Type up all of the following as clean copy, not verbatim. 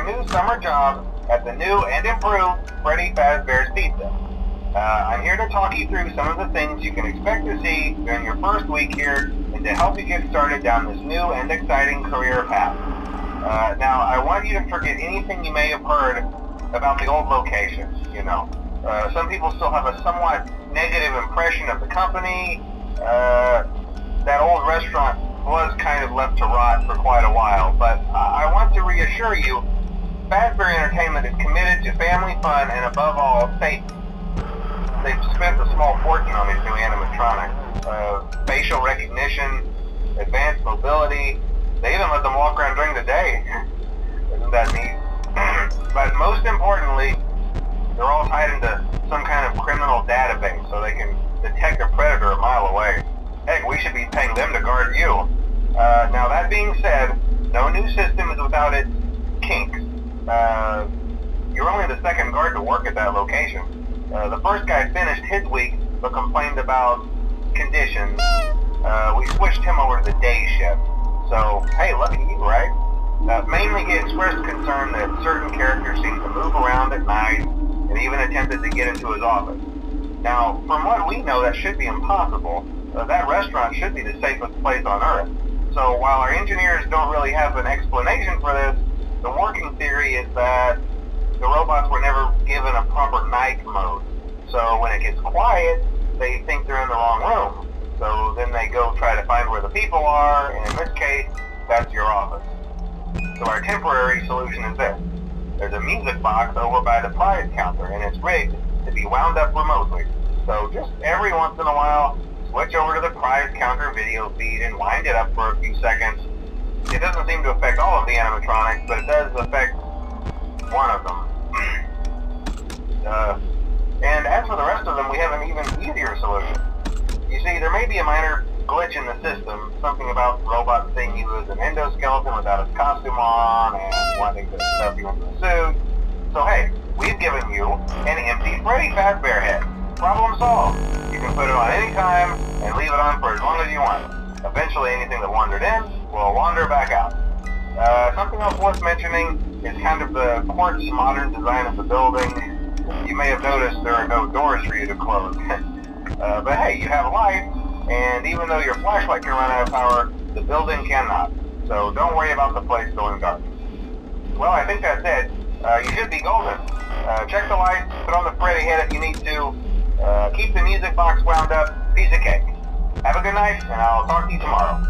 new summer job at the new and improved Freddy Fazbear's Pizza. I'm here to talk you through some of the things you can expect to see during your first week here and to help you get started down this new and exciting career path. Now, I want you to forget anything you may have heard about the old location. Some people still have a somewhat negative impression of the company. That old restaurant was kind of left to rot for quite a while, but I want to reassure you, Fazbear Entertainment is committed to family fun and above all, safety. They've spent a small fortune on these new animatronics. Facial recognition, advanced mobility, they even let them walk around during the day. Isn't that neat? But most importantly, they're all tied into some kind of criminal database so they can detect a predator a mile away. Heck, we should be paying them to guard you. Now that being said, no new system is without its kinks. You're only the second guard to work at that location. The first guy finished his week but complained about conditions. We switched him over to the day shift. So, hey, lucky you, right? Mainly he expressed concern that certain characters seem to move around at night and even attempted to get into his office. Now, from what we know, that should be impossible. That restaurant should be the safest place on Earth. So while our engineers don't really have an explanation for this, the working theory is that the robots were never given a proper night mode. So when it gets quiet, they think they're in the wrong room. So then they go try to find where the people are, and in this case, that's your office. So our temporary solution is this. There's a music box over by the prize counter, and it's rigged to be wound up remotely. So just every once in a while, switch over to the prize counter video feed and wind it up for a few seconds. It doesn't seem to affect all of the animatronics, but it does affect one of them. And as for the rest of them, we have an even easier solution. You see, there may be a minor glitch in the system, something about the robot seeing you as an endoskeleton without his costume on and wanting to stuff you into the suit. So hey, we've given you an empty Freddy Fazbear head. Problem solved. You can put it on any time and leave it on for as long as you want. Eventually anything that wandered in will wander back out. Something else worth mentioning is kind of the quirky modern design of the building. You may have noticed there are no doors for you to close. But hey, you have lights, and even though your flashlight can run out of power, the building cannot. So don't worry about the place going dark. Well, I think that's it. You should be golden. Check the lights, put on the Freddy head if you need to. Keep the music box wound up. Piece of cake. Have a good night, and I'll talk to you tomorrow.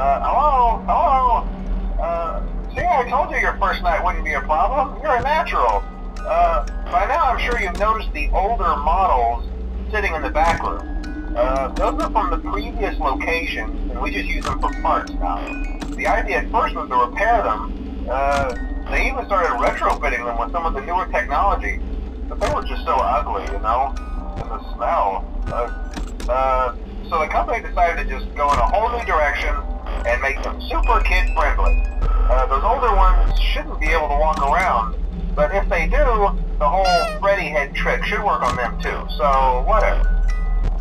Hello? Hello? See, I told you your first night wouldn't be a problem. You're a natural. By now I'm sure you've noticed the older models sitting in the back room. Those are from the previous location, and we just use them for parts now. The idea at first was to repair them. They even started retrofitting them with some of the newer technology, but they were just so ugly, you know? And the smell. So the company decided to just go in a whole new direction and make them super kid-friendly. Those older ones shouldn't be able to walk around, but if they do, the whole Freddy head trick should work on them too, so whatever.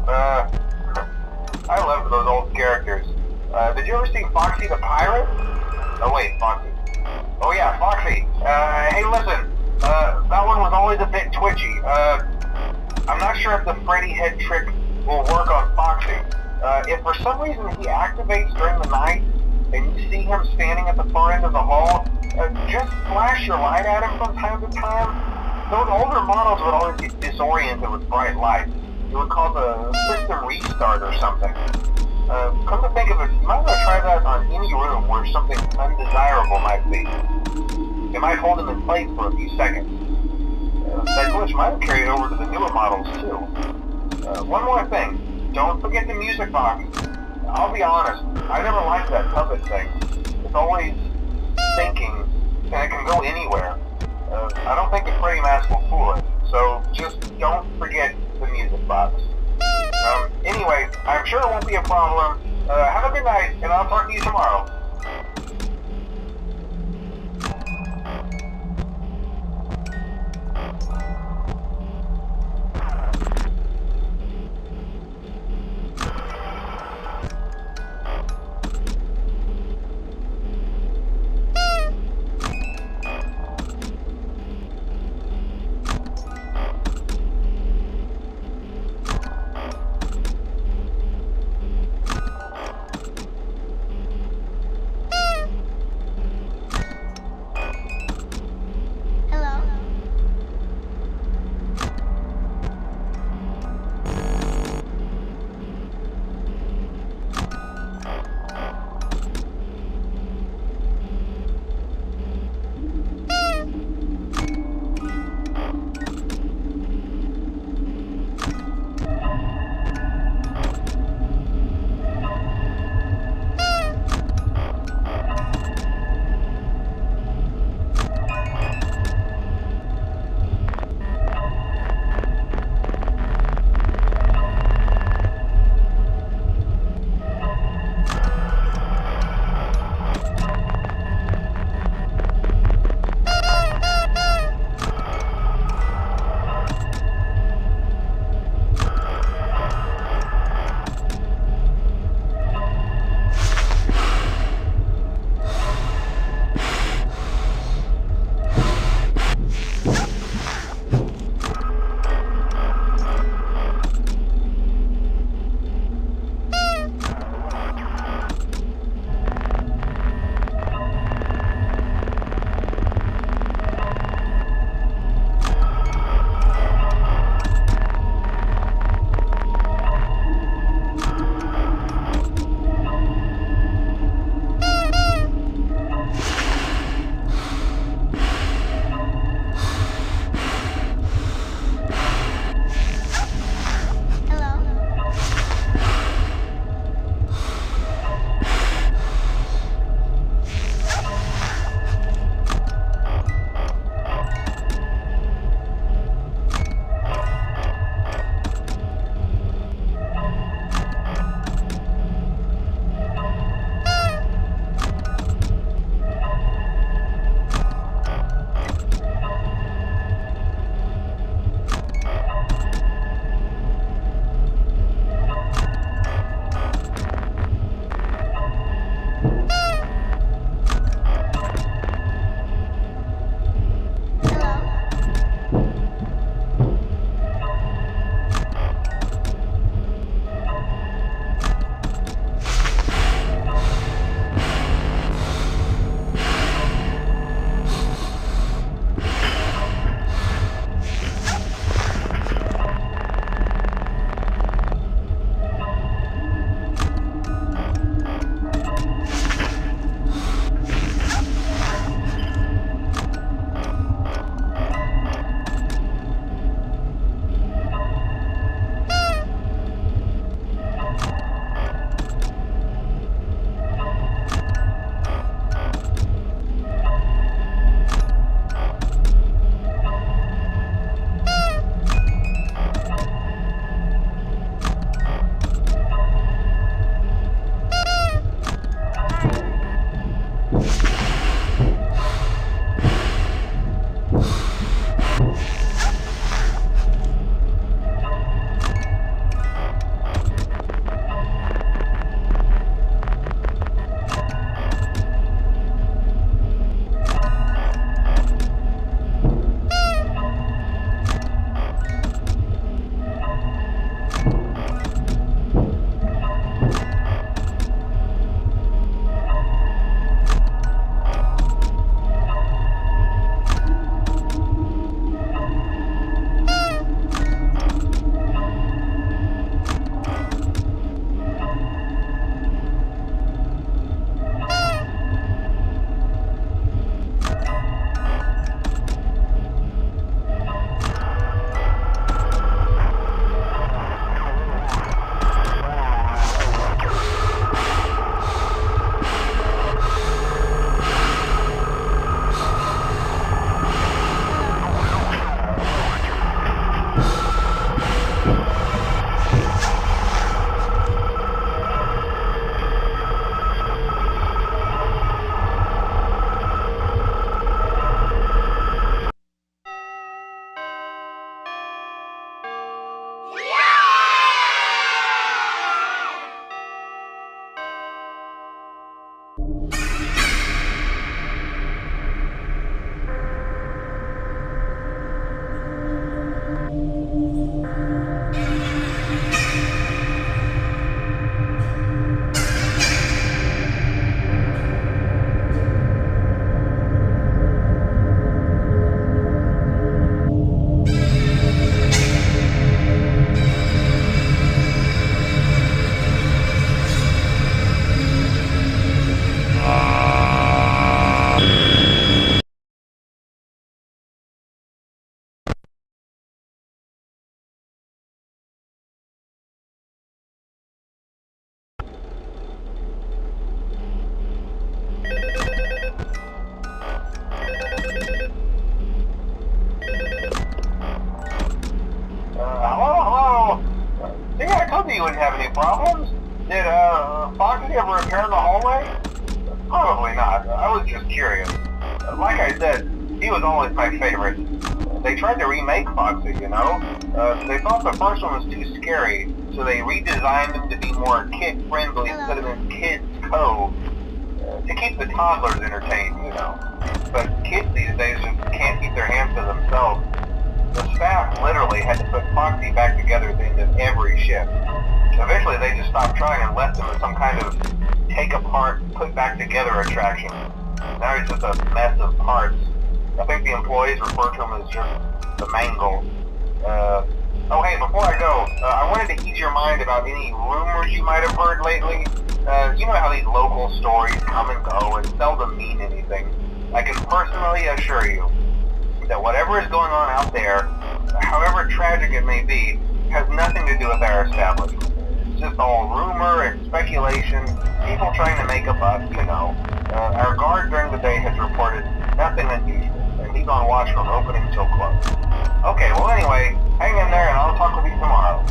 I loved those old characters. Did you ever see Foxy the Pirate? Oh wait, Foxy. Oh yeah, Foxy. Hey listen, that one was always a bit twitchy. I'm not sure if the Freddy head trick will work on Foxy. If for some reason he activates during the night, and you see him standing at the far end of the hall, just flash your light at him from time to time. Those older models would always get disoriented with bright lights. You would call the system restart or something. Come to think of it, you might want to try that on any room where something undesirable might be. It might hold him in place for a few seconds. That glitch might have carried over to the newer models too. One more thing, don't forget the music box. I'll be honest, I never liked that puppet thing. It's always thinking, and it can go anywhere. I don't think the Freddy mask will fool it, so just don't forget the music box. Anyway, I'm sure it won't be a problem. Have a good night, and I'll talk to you tomorrow. Hello? See, I told you wouldn't have any problems. Did, Foxy ever repair the hallway? Probably not. I was just curious. Like I said, he was always my favorite. They tried to remake Foxy, you know? They thought the first one was too scary, so they redesigned him to be more kid-friendly instead of in Kids Cove. To keep the toddlers entertained, you know. But kids these days just can't keep their hands to themselves. The staff literally had to put Foxy back together at the end of every shift. Eventually they just stopped trying and left him as some kind of take apart, put back together attraction. Now he's just a mess of parts. I think the employees refer to him as just the mangle. Oh hey, before I go, I wanted to ease your mind about any rumors you might have heard lately. You know how these local stories come and go and seldom mean anything. I can personally assure you that whatever is going on out there, however tragic it may be, has nothing to do with our establishment. It's just all rumor and speculation, people trying to make a buck, you know. Our guard during the day has reported nothing unusual, and he's on watch from opening till close. Okay, well anyway, hang in there and I'll talk with you tomorrow.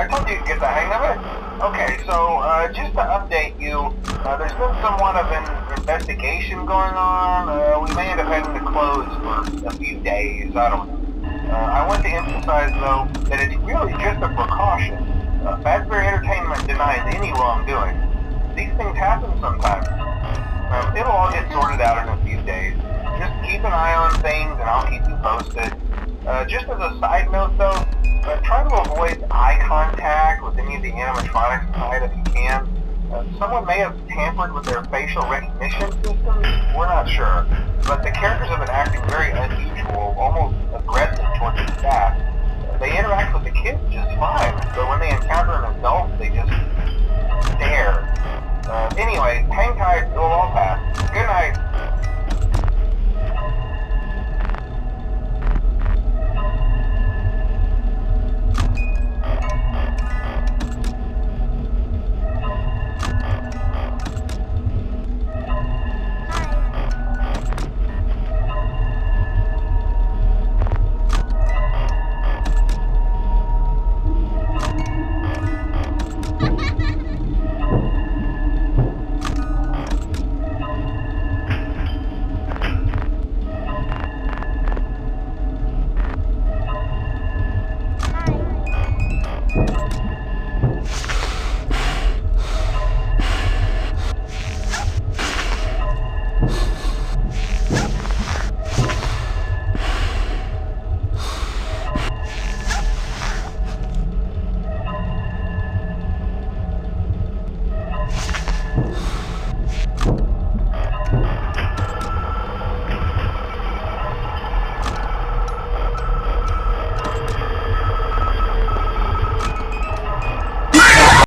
I told you to get the hang of it. Okay, so just to update you, there's been somewhat of an investigation going on. We may end up having to close for a few days. I don't know. I want to emphasize, though, that it's really just a precaution. Fazbear Entertainment denies any wrongdoing. These things happen sometimes. It'll all get sorted out in a few days. Just keep an eye on things, and I'll keep you posted. Just as a side note, though, try to avoid eye contact with any of the animatronics tonight if you can. Someone may have tampered with their facial recognition systems. We're not sure. But the characters have been acting very unusual